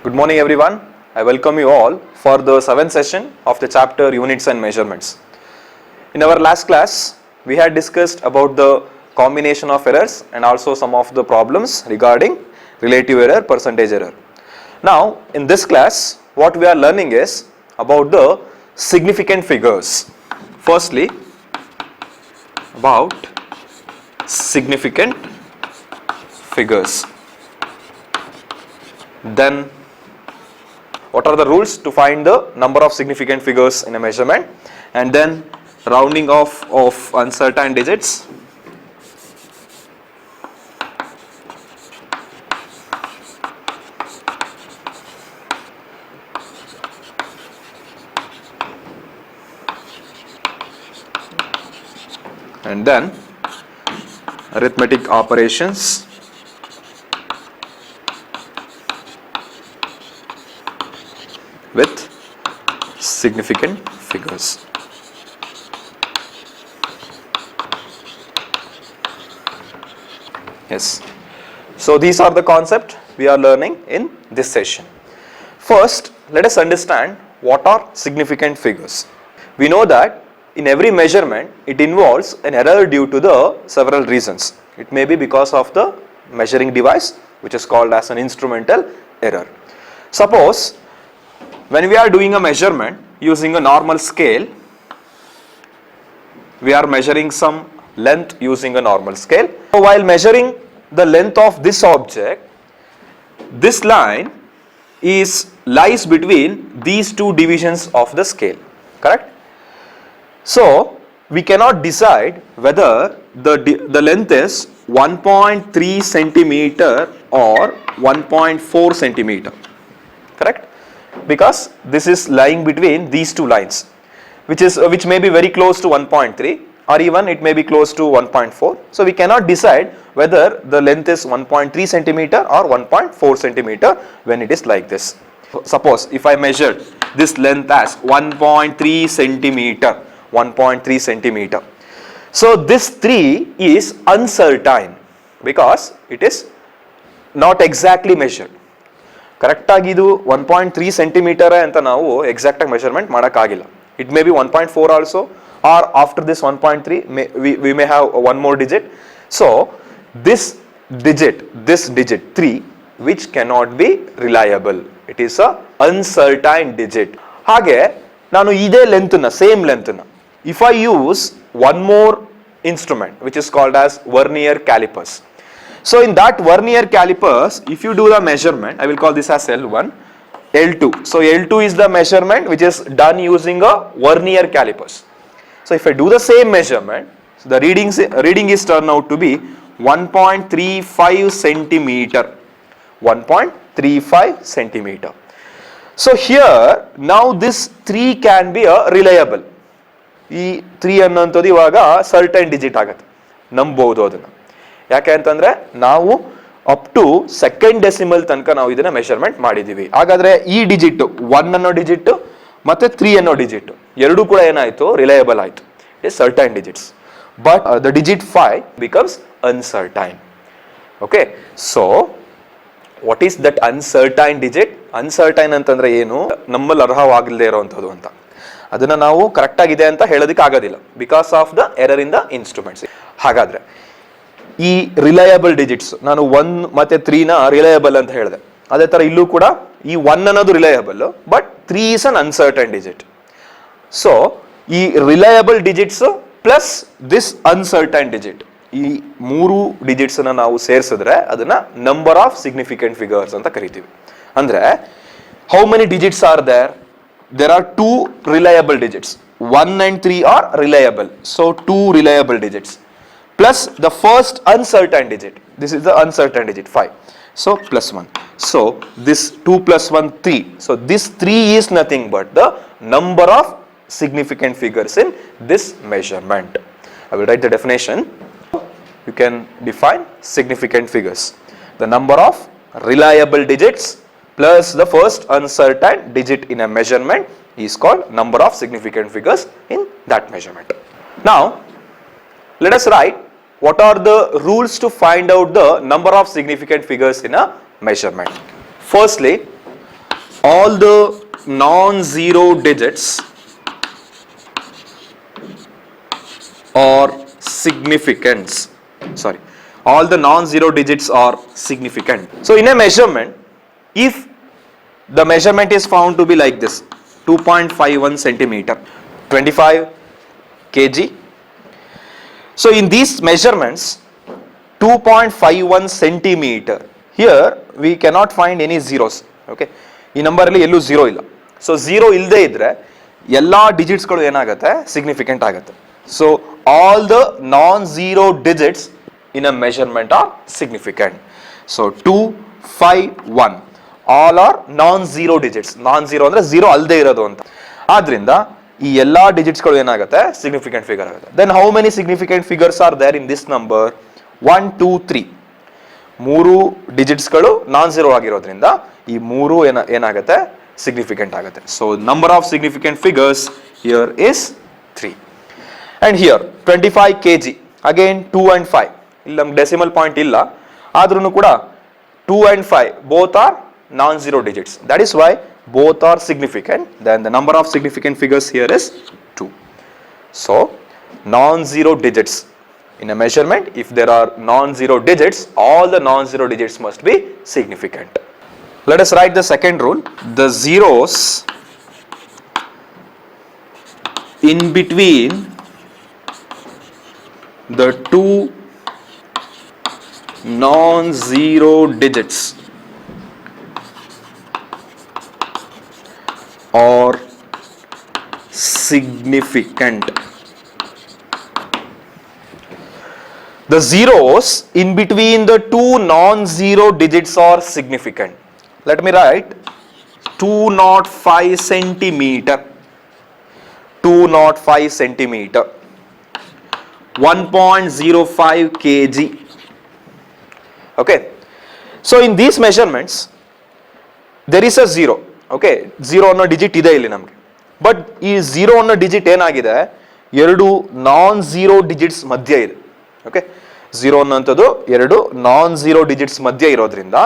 Good morning everyone. I welcome you all for the 7th session of the chapter Units and Measurements. In our last class, we had discussed about the combination of errors and also some of the problems regarding relative error, percentage error. Now, in this class, what we are learning is about the significant figures. Firstly, about significant figures. Then, what are the rules to find the number of significant figures in a measurement, and then rounding off of uncertain digits, and then arithmetic operations, with significant figures. Yes. So these are the concepts we are learning in this session. First, let us understand what are significant figures. We know that in every measurement, it involves an error due to the several reasons. It may be because of the measuring device, which is called as an instrumental error. Suppose when we are doing a measurement using a normal scale, we are measuring some length using a normal scale. So while measuring the length of this object, this line lies between these two divisions of the scale, correct? So we cannot decide whether the length is 1.3 centimeter or 1.4 centimeter, correct? Because this is lying between these two lines, which may be very close to 1.3 or even it may be close to 1.4. So we cannot decide whether the length is 1.3 centimeter or 1.4 centimeter when it is like this. Suppose if I measured this length as 1.3 centimeter, 1.3 centimeter. So this 3 is uncertain because it is not exactly measured. Correct ಆಗಿದು 1.3 centimetre ಅಂತ ನಾವು exact ಆಗಿ measurement ಮಾಡೋಕ್ಕಾಗಿಲ್ಲ. It may be 1.4 also, or after this 1.3 we may have one more digit. So this digit 3, which cannot be reliable. It is a uncertain digit. ಹಾಗೆ ನಾನು ಇದೇ same length if I use one more instrument which is called as vernier calipers. So in that vernier calipers, if you do the measurement, I will call this as L1, L2. So L2 is the measurement which is done using a vernier calipers. So if I do the same measurement, so the reading is turned out to be 1.35 centimeter. 1.35 centimeter. So here, now this 3 can be a reliable. ಈ 3 ಅನ್ನೋಂಥದ್ದು ಇವಾಗ certain digit ಆಗುತ್ತೆ, ನಂಬಬಹುದು ಅದನ್ನು. ಯಾಕೆ ಅಂತಂದ್ರೆ ನಾವು up to second decimal ತನಕ ನಾವು ಇದನ್ನ ಮೆಷರ್ಮೆಂಟ್ ಮಾಡಿದೀವಿ. ಹಾಗಾದ್ರೆ ಈ ಡಿಜಿಟ್ 1 ಅನ್ನೋ ಡಿಜಿಟ್ ಮತ್ತೆ 3 ಅನ್ನೋ ಡಿಜಿಟ್ ಎರಡೂ ಕೂಡ ಏನಾಯ್ತು, ರಿಲಯಬಲ್ ಆಯ್ತು, it certain digits. But the digit 5 becomes uncertain. Okay, so what is that uncertain digit? Uncertain ಅಂತಂದ್ರೆ ಏನು? ನಮ್ಮಲ್ಲಿ ಅರ್ಹವಾಗಿಲ್ಲದೆ ಇರೋವಂಥದ್ದು ಅಂತ. ಅದನ್ನ ನಾವು ಕರೆಕ್ಟ್ ಆಗಿದೆ ಅಂತ ಹೇಳೋದಕ್ಕೆ ಆಗೋದಿಲ್ಲ because of the error in the instruments. ಹಾಗಾದ್ರೆ ಈ ರಿಲಯಬಲ್ ಡಿಜಿಟ್ಸ್, ನಾನು 1 ಮತ್ತೆ 3 ನ ರಿಲಯಬಲ್ ಅಂತ ಹೇಳಿದೆ. ಅದೇ ತರ ಇಲ್ಲೂ ಕೂಡ ಈ 1 ಅನ್ನೋದು reliable, but 3 is an uncertain digit. So ಈ reliable digits plus this uncertain digit, ಈ 3 ಡಿಜಿಟ್ಸ್ ನಾವು ಸೇರಿಸಿದ್ರೆ ಅದನ್ನ ನಂಬರ್ ಆಫ್ ಸಿಗ್ನಿಫಿಕೆಂಟ್ ಫಿಗರ್ಸ್ ಅಂತ ಕರಿತೀವಿ. ಅಂದ್ರೆ how many digits are there? There are 2 reliable digits. 1 and 3 are reliable. So 2 reliable digits. Plus the first uncertain digit. This is the uncertain digit 5. So plus 1. So this 2 plus 1 3. So this 3 is nothing but the number of significant figures in this measurement. I will write the definition. You can define significant figures. The number of reliable digits plus the first uncertain digit in a measurement is called number of significant figures in that measurement. Now, let us write what are the rules to find out the number of significant figures in a measurement. Firstly, all the non-zero digits are significant. Sorry, all the non-zero digits are significant. So in a measurement, if the measurement is found to be like this, 2.51 centimeter, 25 kg. So in these measurements, 2.51 centimeter, here we cannot find any zeros. Okay, ಈ number ಅಲ್ಲಿ ಎಲ್ಲೂ zero ಇಲ್ಲ. So zero ಇಲ್ಲದೆ ಇದ್ರೆ ಎಲ್ಲಾ ಡಿಜಿಟ್ಸ್ಗಳು ಏನಾಗುತ್ತೆ, significant ಆಗುತ್ತೆ. So all the non zero digits in a measurement are significant. So 2, 5, 1 all are non zero digits. Non zero ಅಂದ್ರೆ ಝೀರೋ ಅಲ್ಲದೆ ಇರೋದು ಅಂತ. ಆದ್ರಿಂದ ಈ ಎಲ್ಲಾ ಡಿಜಿಟ್ಸ್ಗಳು ಏನಾಗುತ್ತೆ, ಸಿಗ್ನಿಫಿಕೆಂಟ್ ಫಿಗರ್ ಆಗುತ್ತೆ. Then how many significant figures are there in this number? 1, 2, 3. 3 ಡಿಜಿಟ್ಸ್ಗಳು ನಾನ್ ಝೀರೋ ಆಗಿರೋದ್ರಿಂದ ಈ 3 ಏನಾಗುತ್ತೆ, ಸಿಗ್ನಿಫಿಕೆಂಟ್ ಆಗುತ್ತೆ. So number of significant figures here is 3. And here 25 kg, again 2 and 5. ಇಲ್ಲಿ ನಮ್ಗೆ ಡೆಸಿಮಲ್ ಪಾಯಿಂಟ್ ಇಲ್ಲ, ಆದ್ರೂ ಕೂಡ 2 and 5 both are non-zero digits. That is why both are significant. Then the number of significant figures here is 2. So non-zero digits in a measurement, if there are non-zero digits, all the non-zero digits must be significant. Let us write the second rule. The zeros in between the two non-zero digits are significant. The zeros in between the two non-zero digits are significant. Let me write 205 centimeter, 205 centimeter, 1.05 kg. Okay, so in these measurements there is a zero. Okay, zero ಅನ್ನೋ digit ಇದೆ ಇಲ್ಲಿ ನಮಗೆ. But ಈ zero ಅನ್ನೋ digit ಏನಾಗಿದೆ, ಎರಡು ನಾನ್ zero digits ಮಧ್ಯೆ ಇದೆ. ಓಕೆ, ಝೀರೋ ಅನ್ನೋಂಥದ್ದು ಎರಡು ನಾನ್ ಝೀರೋ ಡಿಜಿಟ್ಸ್ ಮಧ್ಯೆ ಇರೋದ್ರಿಂದ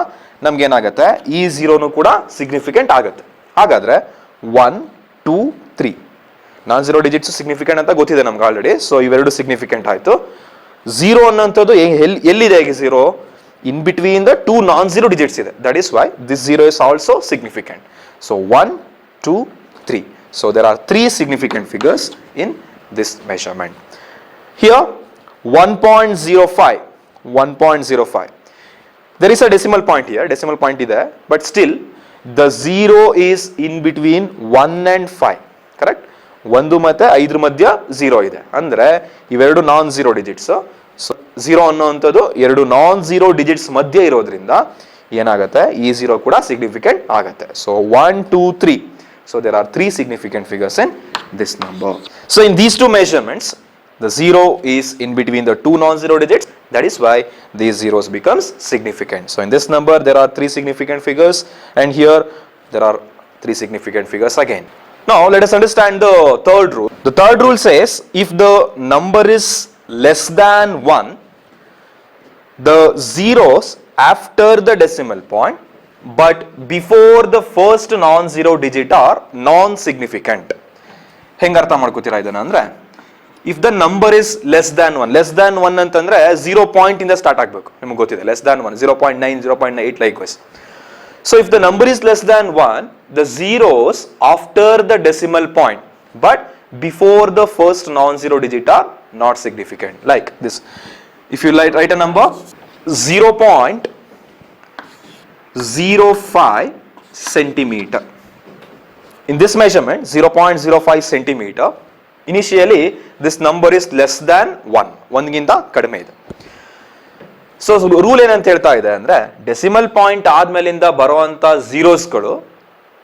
ನಮ್ಗೆ ಏನಾಗುತ್ತೆ, ಈ ಝೀರೋನು ಕೂಡ ಸಿಗ್ನಿಫಿಕೆಂಟ್ ಆಗುತ್ತೆ. ಹಾಗಾದ್ರೆ 1, 2, 3 ನಾನ್ ಝೀರೋ ಡಿಜಿಟ್ಸ್ ಸಿಗ್ನಿಫಿಕೆಂಟ್ ಅಂತ ಗೊತ್ತಿದೆ ನಮ್ಗೆ ಆಲ್ರೆಡಿ. ಸೊ ಇವೆರಡು ಸಿಗ್ನಿಫಿಕೆಂಟ್ ಆಯ್ತು. ಝೀರೋ ಅನ್ನೋಂಥದ್ದು ಎಲ್ಲಿದೆ ಈಗ zero? In between the two non zero digits ಇದೆ. That is why this zero is also significant. So 1, 2, 3. So there are 3 significant figures in this measurement. Here 1.05, 1.05. There is a decimal point here, decimal point is there, but still the zero is in between 1 and 5. Correct? 1 ಮತ್ತೆ 5 ಮಧ್ಯ 0 ಇದೆ. ಅಂದ್ರೆ ಇವೆರಡು ನಾನ್ zero digits. So 0 ಅನ್ನುವಂಥದ್ದು ಎರಡು ನಾನ್ zero digits ಮಧ್ಯೆ ಇರೋದ್ರಿಂದ ಏನಾಗುತ್ತೆ, ಈ ಝೀರೋ ಕೂಡ ಸಿಗ್ನಿಫಿಕೆಂಟ್ ಆಗುತ್ತೆ. So 1, 2, 3. So there are 3 significant figures in this number. So in these two measurements the zero is in between the two non-zero digits. That is why these zeros becomes significant. So in this number there are 3 significant figures, and here there are 3 significant figures again. Now let us understand the third rule. The third rule says if the number is less than 1, the zeros after the decimal point but before the first non-zero digit are non-significant. ಹೆಂಗೆ ಅರ್ಥ ಮಾಡ್ಕೋತೀರಾ ಇದನ್ನ ಅಂದ್ರೆ, if the number is less than 1, less than 1 ಅಂತಂದ್ರೆ 0 point ಇಂದ start ಆಗಬೇಕು. ನಿಮ್ಗೆ ಗೊತ್ತಿದೆ less than 1, 0.9, 0.8 likewise. So if the number is less than 1, the zeros after the decimal point but before the first non-zero digit are not significant. Like this, if you write a number 0.05 centimeter. In this measurement 0.05 centimeter, initially this number is less than 1, 1 ಗಿಂತ ಕಡಿಮೆ ಇದೆ. So rule ಏನಂತ ಹೇಳ್ತಾ ಇದೆ ಅಂದ್ರೆ, decimal point ಆದ್ಮೇಲಿಂದ ಬರುವಂತ ಝೀರೋಸ್ಗಳು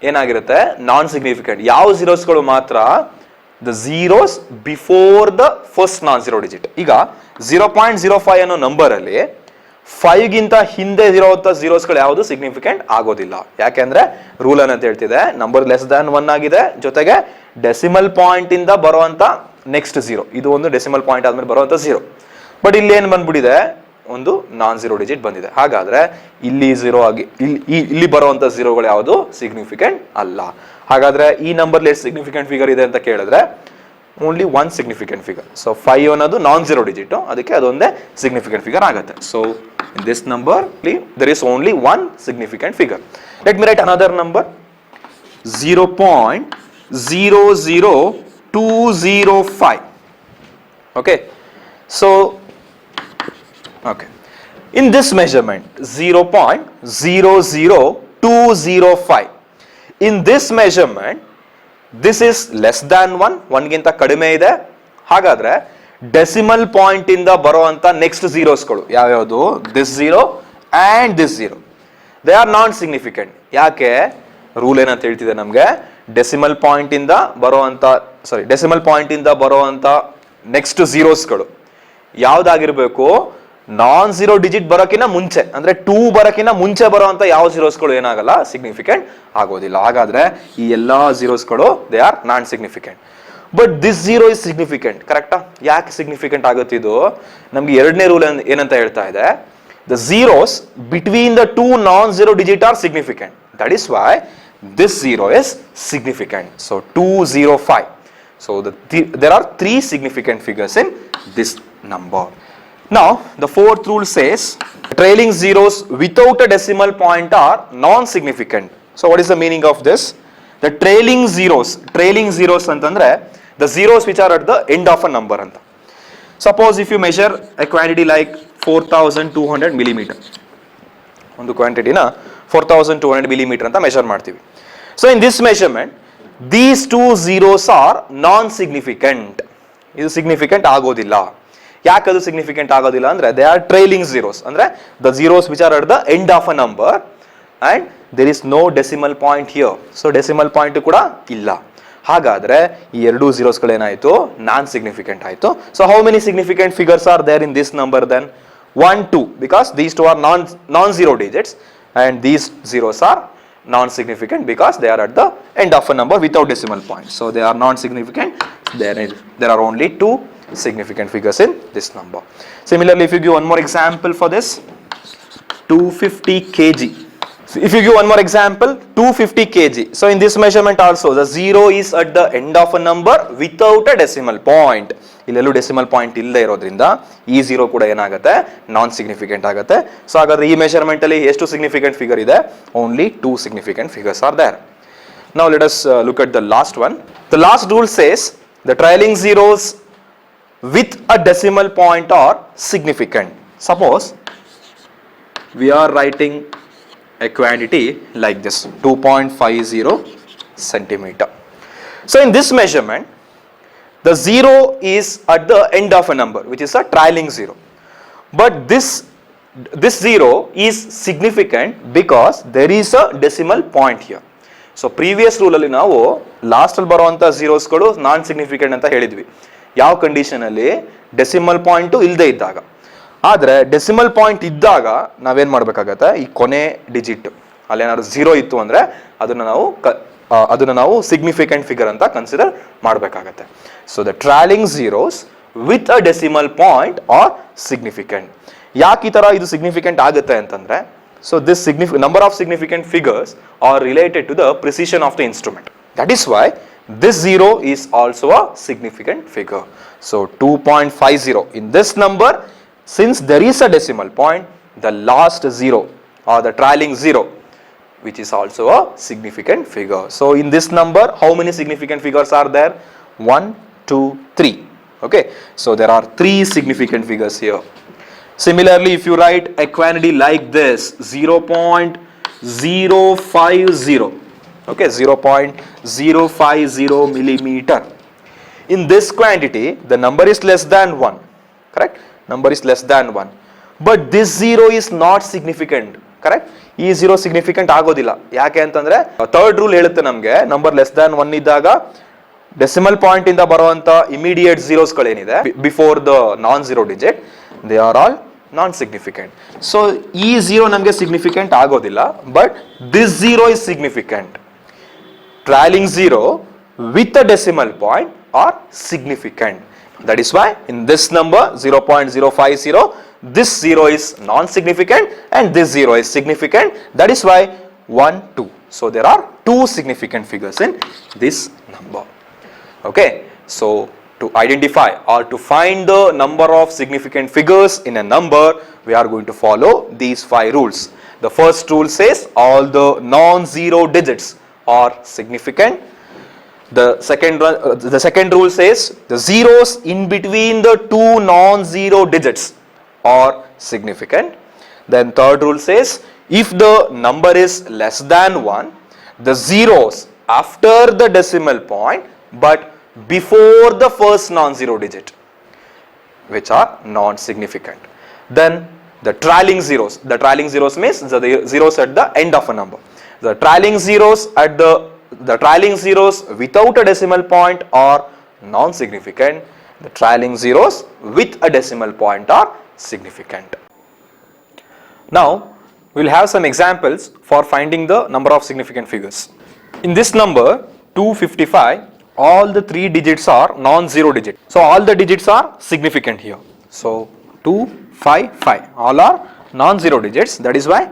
ಏನಾಗಿರುತ್ತೆ, ನಾನ್ significant. ಯಾವ ಝೀರೋಸ್ಗಳು ಮಾತ್ರ? The zeros before the first non zero digit. ಈಗ 0.05 ಅನ್ನೋ ನಂಬರ್ ಅಲ್ಲಿ 5 ಗಿಂತ ಹಿಂದೆ ಇರುವಂತ ಝೀರೋಸ್ಗಳು ಯಾವುದು ಸಿಗ್ನಿಫಿಕೆಂಟ್ ಆಗೋದಿಲ್ಲ. ಯಾಕೆಂದ್ರೆ ರೂಲ್ ಏನಂತ ಹೇಳ್ತಿದೆ, ನಂಬರ್ ಲೆಸ್ ದ್ಯಾನ್ 1 ಆಗಿದೆ, ಜೊತೆಗೆ ಡೆಸಿಮಲ್ ಪಾಯಿಂಟ್ ಇಂದ ಬರುವಂತ ನೆಕ್ಸ್ಟ್ ಝೀರೋ, ಇದು ಒಂದು ಡೆಸಿಮಲ್ ಪಾಯಿಂಟ್ ಆದ್ಮೇಲೆ ಬರುವಂತ ಝೀರೋ. ಬಟ್ ಇಲ್ಲಿ ಏನ್ ಬಂದ್ಬಿಟ್ಟಿದೆ, ಒಂದು ನಾನ್ ಝೀರೋ ಡಿಜಿಟ್ ಬಂದಿದೆ. ಹಾಗಾದ್ರೆ ಇಲ್ಲಿ ಝೀರೋ ಆಗಿ ಇಲ್ಲಿ ಬರುವಂತ ಝೀರೋಗಳು ಯಾವುದು ಸಿಗ್ನಿಫಿಕೆಂಟ್ ಅಲ್ಲ. ಹಾಗಾದ್ರೆ ಈ ನಂಬರ್ ಎಷ್ಟು ಸಿಗ್ನಿಫಿಕೆಂಟ್ ಫಿಗರ್ ಇದೆ ಅಂತ ಕೇಳಿದ್ರೆ only one significant figure. So 5 ಅನ್ನೋದು ನಾನ್ ಝೀರೋ ಡಿಜಿಟ್, ಅದಕ್ಕೆ ಅದೊಂದೇ ಸಿಗ್ನಿಫಿಕೆಂಟ್ ಫಿಗರ್ ಆಗುತ್ತೆ. So in this number there is only one significant figure. Let me write another number 0.00205. Okay, so okay, in this measurement 0.00205, in this measurement this is less than 1 ಗಿಂತ ಕಡಿಮೆ ಇದೆ. ಹಾಗಾದ್ರೆ decimal point ಇಂದ ಬರುವಂತ next ಝೀರೋಸ್ಗಳು ಯಾವ್ಯಾವುದು? This zero and this zero, they are non significant. ಯಾಕೆ? Rule ಏನಂತ ಹೇಳ್ತಿದೆ ನಮ್ಗೆ, ಡೆಸಿಮಲ್ ಪಾಯಿಂಟ್ ಇಂದ ಬರುವಂತ ನೆಕ್ಸ್ಟ್ ಝೀರೋಸ್ಗಳು ಯಾವ್ದಾಗಿರ್ಬೇಕು? ನಾನ್ ಝೀರೋ ಡಿಜಿಟ್ ಬರೋಕಿನ ಮುಂಚೆ, ಅಂದ್ರೆ 2 ಬರೋಕಿನ ಮುಂಚೆ ಬರುವಂತ ಯಾವ ಝೀರೋಸ್ಗಳು ಏನಾಗಲ್ಲ, ಸಿಗ್ನಿಫಿಕೆಂಟ್ ಆಗೋದಿಲ್ಲ. ಹಾಗಾದ್ರೆ ಈ ಎಲ್ಲಾ ಝೀರೋಸ್ಗಳು they are non significant. But this zero is significant. ಕರೆಕ್ಟಾ? ಯಾಕೆ ಸಿಗ್ನಿಫಿಕೆಂಟ್ ಆಗುತ್ತೆ ಇದು? ನಮ್ಗೆ ಎರಡನೇ ರೂಲ್ ಏನಂತ ಹೇಳ್ತಾ ಇದೆ, the zeros between the 2 non-zero digit are significant. That is why this zero is significant. So 205. So there are 3 significant figures in this number. Now the fourth rule says trailing zeros without a decimal point are non-significant. So what is the meaning of this? The trailing zeros ಅಂತಂದ್ರೆ the zeros which are at the end of a number anta. Suppose if you measure a quantity like 4200 millimeter, ಒಂದು ಕ್ವಾಂಟಿಟಿನ 4200 millimeter ಅಂತ measure ಮಾಡ್ತೀವಿ. So in this measurement these 2 zeros are non-significant. ಇದು significant ಆಗೋದಿಲ್ಲ. ಯಾಕೆ ಅದು significant ಆಗೋದಿಲ್ಲ ಅಂದ್ರೆ they are trailing zeros, ಅಂದ್ರೆ the zeros which are at the end of a number and there is no decimal point here. So decimal point ಕೂಡ ಇಲ್ಲ. ಹಾಗಾದ್ರೆ ಈ ಎರಡು ಝೀರೋಸ್ಗಳು ಏನಾಯ್ತು? ನಾನ್ ಸಿಗ್ನಿಫಿಕೆಂಟ್ ಆಯ್ತು. So how many significant figures are there in this number then? 1, 2, because these two are non-zero digits and these zeros are non-significant because they are at the end of a number without decimal point. So they are non-significant. There are only 2 significant figures in this number. Similarly, if you give one more example for this, 250 kg. So if you give one more example, 250 kg. So in this measurement also the zero is at the end of a number without a decimal point. ಇಲ್ಲೆಲ್ಲೂ decimal point ಇಲ್ಲದೆ ಇರೋದ್ರಿಂದ ಈ zero ಕೂಡ ಏನಾಗುತ್ತೆ? ನಾನ್ significant ಆಗುತ್ತೆ. So ಹಾಗಾದ್ರೆ ಈ measurement ಅಲ್ಲಿ ಎಷ್ಟು ಸಿಗ್ನಿಫಿಕೆಂಟ್ ಫಿಗರ್ ಇದೆ? Only 2 significant figures are there. Now let us look at the last one. The last rule says the trailing zeros with a decimal point are significant. Suppose we are writing a quantity like this 2.50 centimeter. So in this measurement the zero is at the end of a number which is a trailing zero, but this zero is significant because there is a decimal point here. So previous rule ಅಲ್ಲಿ ನಾವು last ಅಲ್ಲಿ ಬರುವಂತ ಝೀರೋಸ್ಗಳು ನಾನ್ significant ಅಂತ ಹೇಳಿದ್ವಿ. ಯಾವ condition ಅಲ್ಲಿ? Decimal point ಇಲ್ಲದೆ ಇದ್ದಾಗ. ಆದ್ರೆ ಡೆಸಿಮಲ್ ಪಾಯಿಂಟ್ ಇದ್ದಾಗ ನಾವೇನ್ ಮಾಡ್ಬೇಕಾಗತ್ತೆ? ಈ ಕೊನೆ ಡಿಜಿಟ್ ಅಲ್ಲೇನಾದ್ರು ಝೀರೋ ಇತ್ತು ಅಂದ್ರೆ ಅದನ್ನ ನಾವು ಸಿಗ್ನಿಫಿಕೆಂಟ್ ಫಿಗರ್ ಅಂತ ಕನ್ಸಿಡರ್ ಮಾಡಬೇಕಾಗತ್ತೆ. So the trailing zeros with a decimal point are significant. ಯಾಕೆ ಈ ತರ ಇದು ಸಿಗ್ನಿಫಿಕೆಂಟ್ ಆಗುತ್ತೆ ಅಂತಂದ್ರೆ, so this number of significant figures are related to the precision of the instrument. That is why this zero is also a significant figure. So 2.50 in this number, since there is a decimal point, the last zero or the trailing zero, which is also a significant figure. So in this number, how many significant figures are there? 1, 2, 3. Okay, so there are 3 significant figures here. Similarly, if you write a quantity like this 0.050, okay, 0.050 millimeter, in this quantity the number is less than 1, correct? Number is less than 1, but this zero is not significant, correct? ಈ zero significant ಆಗೋದಿಲ್ಲ. ಯಾಕೆ ಅಂತಂದ್ರೆ third rule ಹೇಳುತ್ತೆ ನಮ್ಗೆ, number less than 1 ಇದ್ದಾಗ decimal point ಇಂದ ಬರುವಂತ immediate ಝೀರೋಸ್ಗಳೇನಿದೆ before the non zero digit, they are all non significant. So ಈ ಝೀರೋ ನಮ್ಗೆ ಸಿಗ್ನಿಫಿಕೆಂಟ್ ಆಗೋದಿಲ್ಲ, but this zero is significant. Trailing zero with a decimal point are significant. That is why in this number 0.050 this 0 is non-significant and this 0 is significant. That is why 1, 2. So there are two significant figures in this number. Okay, so to identify or to find the number of significant figures in a number, we are going to follow these 5 rules. The first rule says all the non-zero digits are significant. The second rule says the zeros in between the two non-zero digits are significant. Then third rule says if the number is less than 1, the zeros after the decimal point but before the first non-zero digit, which are non-significant. Then the trailing zeros means the zeros at the end of a number. The trailing zeros without a decimal point are non-significant. The trailing zeros with a decimal point are significant. Now we will have some examples for finding the number of significant figures. In this number 255, all the 3 digits are non-zero digits. So all the digits are significant here. So 2, 5, 5 all are non-zero digits. That is why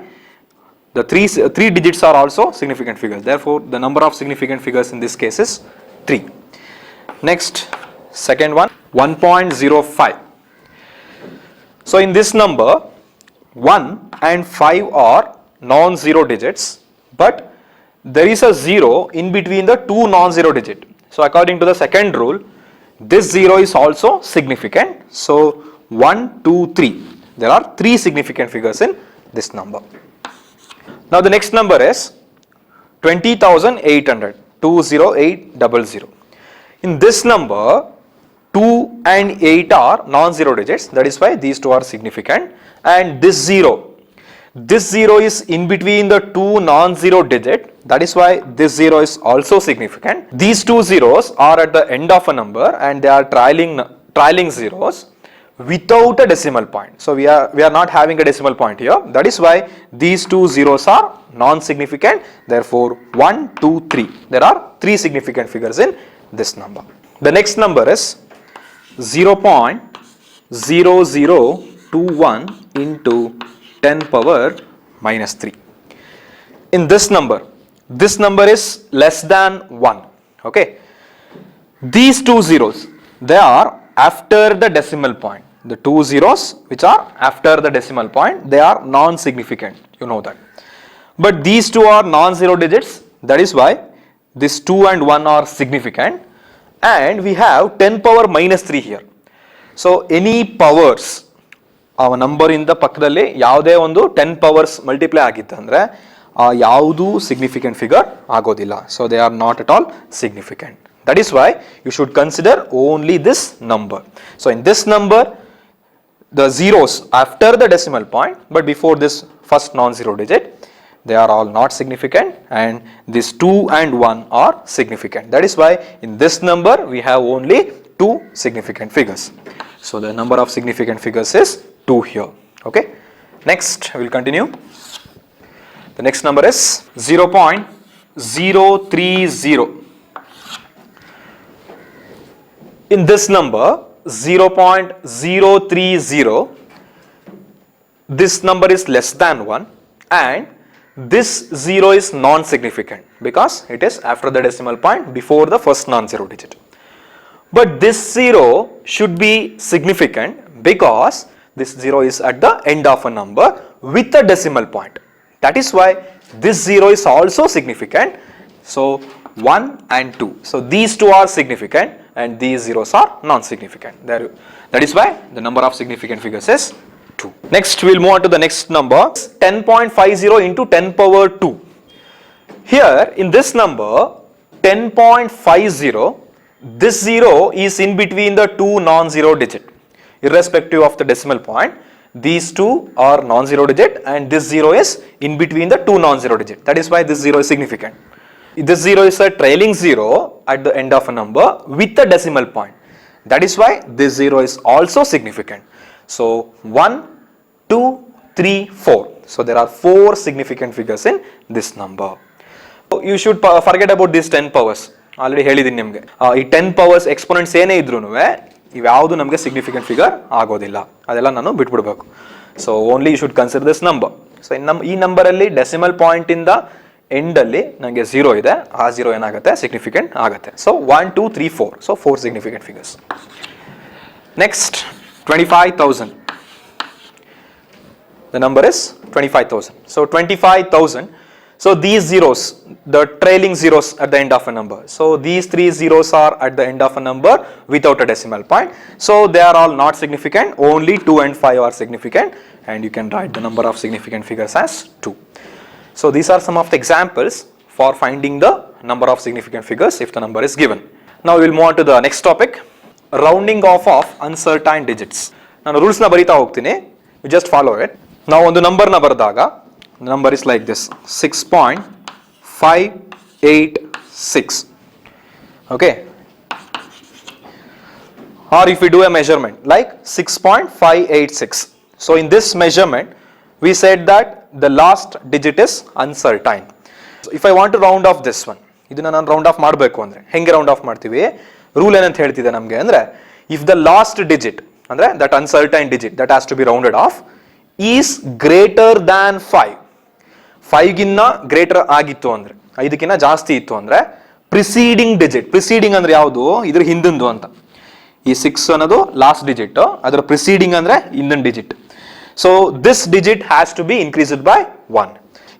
the three digits are also significant figures. Therefore the number of significant figures in this case is 3. Next, second one, 1.05. So in this number 1 and 5 are non-zero digits, but there is a 0 in between the two non-zero digits. So according to the second rule, this 0 is also significant. So 1, 2, 3. There are 3 significant figures in this number. Now the next number is 20,800, 20800. In this number 2 and 8 are non-zero digits. That is why these two are significant. And this 0 is in between the two non-zero digits. That is why this 0 is also significant. These two zeros are at the end of a number and they are trailing zeros without a decimal point. So we are not having a decimal point here. That is why these two zeros are non-significant. Therefore 1, 2, 3. There are 3 significant figures in this number. The next number is 0.0021 into 10 power minus 3. In this number is less than 1. Okay. These two zeros, they are after the decimal point. The two zeros which are after the decimal point, they are non-significant. You know that. But these two are non-zero digits. That is why this 2 and 1 are significant. And we have 10 power minus 3 here. So any powers, our number in the ಪಕ್ಕದಲ್ಲಿ ಯಾವುದೇ ಒಂದು 10 powers multiply ಆಗಿತ್ತು ಅಂದ್ರೆ ಯಾವುದು significant figure ಆಗೋದಿಲ್ಲ. So they are not at all significant. That is why you should consider only this number. So in this number, the zeros after the decimal point but before this first non-zero digit, they are all not significant, and these 2 and 1 are significant. That is why in this number we have only 2 significant figures. So the number of significant figures is 2 here. Okay. Next we will continue. The next number is 0.030. In this number 0.030, this number is less than 1 and this 0 is non-significant because it is after the decimal point before the first non-zero digit. But this 0 should be significant because this 0 is at the end of a number with a decimal point. That is why this 0 is also significant. So 1 and 2. So these two are significant and these zeros are non-significant. That is why the number of significant figures is 2. Next we will move on to the next number, 10.50 into 10 power 2. Here in this number 10.50, this 0 is in between the two non-zero digit. Irrespective of the decimal point, these two are non-zero digit and this 0 is in between the two non-zero digit. That is why this 0 is significant. This 0 is a trailing 0 at the end of a number with a decimal point. That is why this 0 is also significant. So 1, 2, 3, 4. So there are 4 significant figures in this number. So you should forget about these 10 powers. Already ಹೇಳಿದೀನಿ ನಿಮಗೆ. ಈ 10 powers exponents ಏನೇ ಇದ್ರೂನು ಇವ್ಯಾವುದು ನಮಗೆ significant figure ಆಗೋದಿಲ್ಲ, ಅದೆಲ್ಲ ನಾನು ಬಿಟ್ಬಿಡ್ಬೇಕು. So only you should consider this number. So ಈ ನಂಬರಲ್ಲಿ ಡೆಸಿಮಲ್ ಪಾಯಿಂಟ್ ಇಂದ ಎಂಡ್ ಅಲ್ಲಿ ನನಗೆ 0 ಇದೆ, ಆ 0 ಏನಾಗುತ್ತೆ ಸಿಗ್ನಿಫಿಕೆಂಟ್ ಆಗುತ್ತೆ. So 1 2 3 4, so 4 significant figures. Next 25,000. The number is 25,000. So 25,000. So these zeros, the trailing zeros at the end of a number. So these 3 zeros are at the end of a number without a decimal point. So they are all not significant. Only 2 and 5 are significant, and you can write the number of significant figures as 2. So these are some of the examples for finding the number of significant figures if the number is given. Now we will move on to the next topic, rounding off of uncertain digits. ನಾನು rules ನ ಬರೀತಾ ಹೋಗ್ತೀನಿ, you just follow it. ನಾವು ಒಂದು number ನ ಬರೆದಾಗ the number is like this, 6.586. okay, or if we do a measurement like 6.586, so in this measurement we said that the last digit is uncertain. So if I want to round off this one, ಇದನ್ನ ನಾನು round off ಮಾಡಬೇಕು ಅಂದ್ರೆ ಹೆಂಗೆ round of ಮಾಡ್ತೀವಿ? Rule ಏನಂತ ಹೇಳ್ತಿದೆ ನಮಗೆ ಅಂದ್ರೆ, ಇಫ್ ದ ಲಾಸ್ಟ್ ಡಿಜಿಟ್ ಅಂದ್ರೆ that uncertain digit that has to be rounded off is greater than 5, 5 ಗಿನ್ನ ಗ್ರೇಟರ್ ಆಗಿತ್ತು ಅಂದ್ರೆ, 5ಕ್ಕಿಂತ ಜಾಸ್ತಿ ಇತ್ತು ಅಂದ್ರೆ ಪ್ರಿಸೀಡಿಂಗ್ ಡಿಜಿಟ್, ಪ್ರಿಸೀಡಿಂಗ್ ಅಂದ್ರೆ ಯಾವುದು? ಇದ್ರ ಹಿಂದಿಂದು ಅಂತ. ಈ 6 ಅನ್ನೋದು ಲಾಸ್ಟ್ ಡಿಜಿಟ್, ಅದರ ಪ್ರಿಸೀಡಿಂಗ್ ಅಂದ್ರೆ ಹಿಂದಿನ digit. So this digit has to be increased by 1.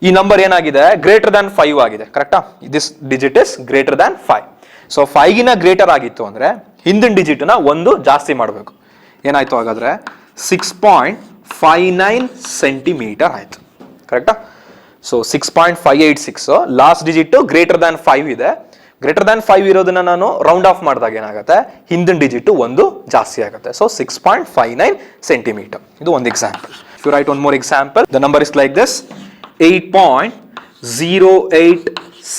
ಈ ನಂಬರ್ ಏನಾಗಿದೆ? ಗ್ರೇಟರ್ ದ್ಯಾನ್ 5 ಆಗಿದೆ, ಕರೆಕ್ಟಾ? This digit is greater than 5. So 5 ಗಿನ ಗ್ರೇಟರ್ ಆಗಿತ್ತು ಅಂದ್ರೆ ಹಿಂದಿನ ಡಿಜಿಟ್ ನ 1 ಜಾಸ್ತಿ ಮಾಡಬೇಕು. ಏನಾಯ್ತು ಹಾಗಾದ್ರೆ? 6.59 ಸೆಂಟಿಮೀಟರ್ ಆಯ್ತು, ಕರೆಕ್ಟಾ? So 6.586, last digit greater than 5 ಇದೆ. ಗ್ರೇಟರ್ ದ್ಯಾನ್ 5 ಇರೋದನ್ನ ನಾನು ರೌಂಡ್ ಆಫ್ ಮಾಡಿದಾಗ ಏನಾಗುತ್ತೆ? ಹಿಂದಿನ ಡಿಜಿಟ್ 1 ಜಾಸ್ತಿ ಆಗುತ್ತೆ. So 6.59 centimetre. ಇದು ಒಂದು example. If you write one more example, the number is like this, 8.08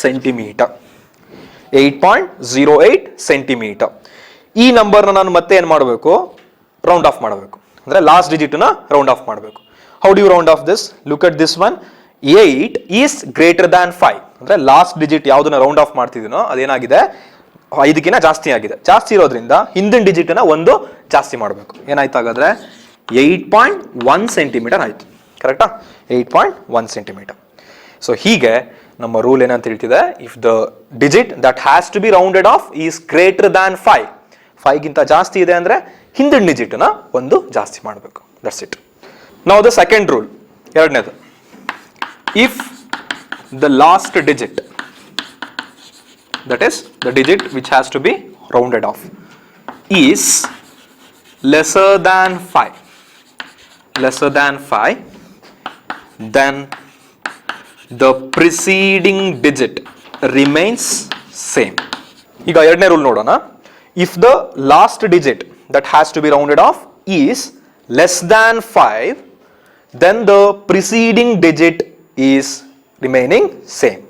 centimetre. 8.08 centimetre. ಈ ನಂಬರ್ನ ನಾನು ಮತ್ತೆ ಏನ್ ಮಾಡಬೇಕು? ರೌಂಡ್ ಆಫ್ ಮಾಡಬೇಕು, ಅಂದ್ರೆ ಲಾಸ್ಟ್ ಡಿಜಿಟ್ ನ ರೌಂಡ್ ಆಫ್ ಮಾಡಬೇಕು. How do you round off this? Look at this one. 8 is greater than 5, ಅಂದ್ರೆ ಲಾಸ್ಟ್ ಡಿಜಿಟ್ ಯಾವ್ದನ್ನ ರೌಂಡ್ ಆಫ್ ಮಾಡ್ತಿದ್ದೀನೋ ಅದೇನಾಗಿದೆ? 5ಕ್ಕಿಂತ ಜಾಸ್ತಿ ಆಗಿದೆ. ಜಾಸ್ತಿ ಇರೋದ್ರಿಂದ ಹಿಂದಿನ ಡಿಜಿಟ್ ನ 1 ಜಾಸ್ತಿ ಮಾಡಬೇಕು. ಏನಾಯ್ತು ಹಾಗಾದ್ರೆ? 8.1 ಸೆಂಟಿಮೀಟರ್ ಆಯ್ತು, ಕರೆಕ್ಟಾ? 8.1 ಸೆಂಟಿಮೀಟರ್. ಸೊ ಹೀಗೆ ನಮ್ಮ ರೂಲ್ ಏನಂತ ಹೇಳ್ತಿದೆ? If the digit that has to be rounded off is greater than 5, 5 ಗಿಂತ ಜಾಸ್ತಿ ಇದೆ ಅಂದ್ರೆ ಹಿಂದಿನ ಡಿಜಿಟ್ ನ 1 ಜಾಸ್ತಿ ಮಾಡಬೇಕು. That's it. Now the second rule, ಎರಡನೇದು, if the last digit, that is the digit which has to be rounded off, is lesser than 5, then the preceding digit remains same. ಈಗ ಎರಡನೇ ರೂಲ್ ನೋಡೋಣ. If the last digit that has to be rounded off is less than 5, then the preceding digit is remaining same.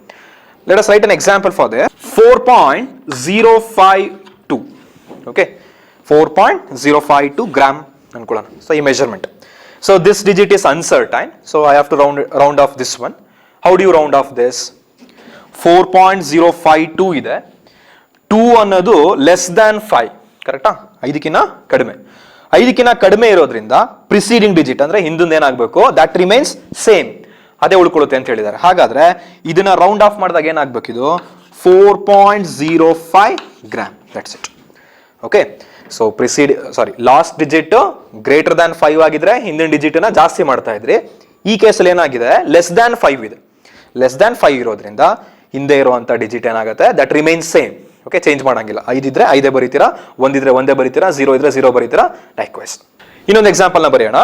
Let us write an example for there. 4.052. okay, 4.052 gram ankolana. So ಈ measurement. So this digit is uncertain, so I have to round off this one. How do you round off this? 4.052 ಇದೆ. 2 ಅನ್ನೋದು less than 5, ಕರೆಕ್ಟಾ? 5ಕ್ಕಿಂತ ಕಡಿಮೆ. 5ಕ್ಕಿಂತ ಕಡಿಮೆ ಇರೋದ್ರಿಂದ preceding digit ಅಂದ್ರೆ ಹಿಂದಿಂದ ಏನಾಗಬೇಕು? ದಟ್ ರಿಮೈನ್ಸ್ ಸೇಮ್, ಅದೇ ಉಳ್ಕೊಳ್ಳುತ್ತೆ ಅಂತ ಹೇಳಿದ್ದಾರೆ. ಹಾಗಾದ್ರೆ ಇದನ್ನ ರೌಂಡ್ ಆಫ್ ಮಾಡಿದಾಗ ಏನಾಗಬೇಕು? ಇದು 4.05 gram. That's it. Okay, so last digit greater than 5 ಆಗಿದ್ರೆ ಹಿಂದಿನ ಡಿಜಿಟ್ ನ ಜಾಸ್ತಿ ಮಾಡ್ತಾ ಇದ್ರಿ. ಈ ಕೇಸಲ್ಲಿ ಏನಾಗಿದೆ? ಲೆಸ್ ದ್ಯಾನ್ 5 ಇದೆ. ಲೆಸ್ ದ್ಯಾನ್ 5 ಇರೋದ್ರಿಂದ ಹಿಂದೆ ಇರುವಂತ ಡಿಜಿಟ್ ಏನಾಗುತ್ತೆ? That remains same. Okay, change ಮಾಡಂಗಿಲ್ಲ. 5 ಇದ್ರೆ 5 ಬರೀತೀರಾ, 1 ಇದ್ರೆ 1 ಬರೀತೀರಾ, 0 ಇದ್ರೆ 0 ಬರೀತೀರಾ. ಲೈಕ್ ವೈಸ್ ಇನ್ನೊಂದು ಎಕ್ಸಾಂಪಲ್ ನ ಬರೆಯೋಣ.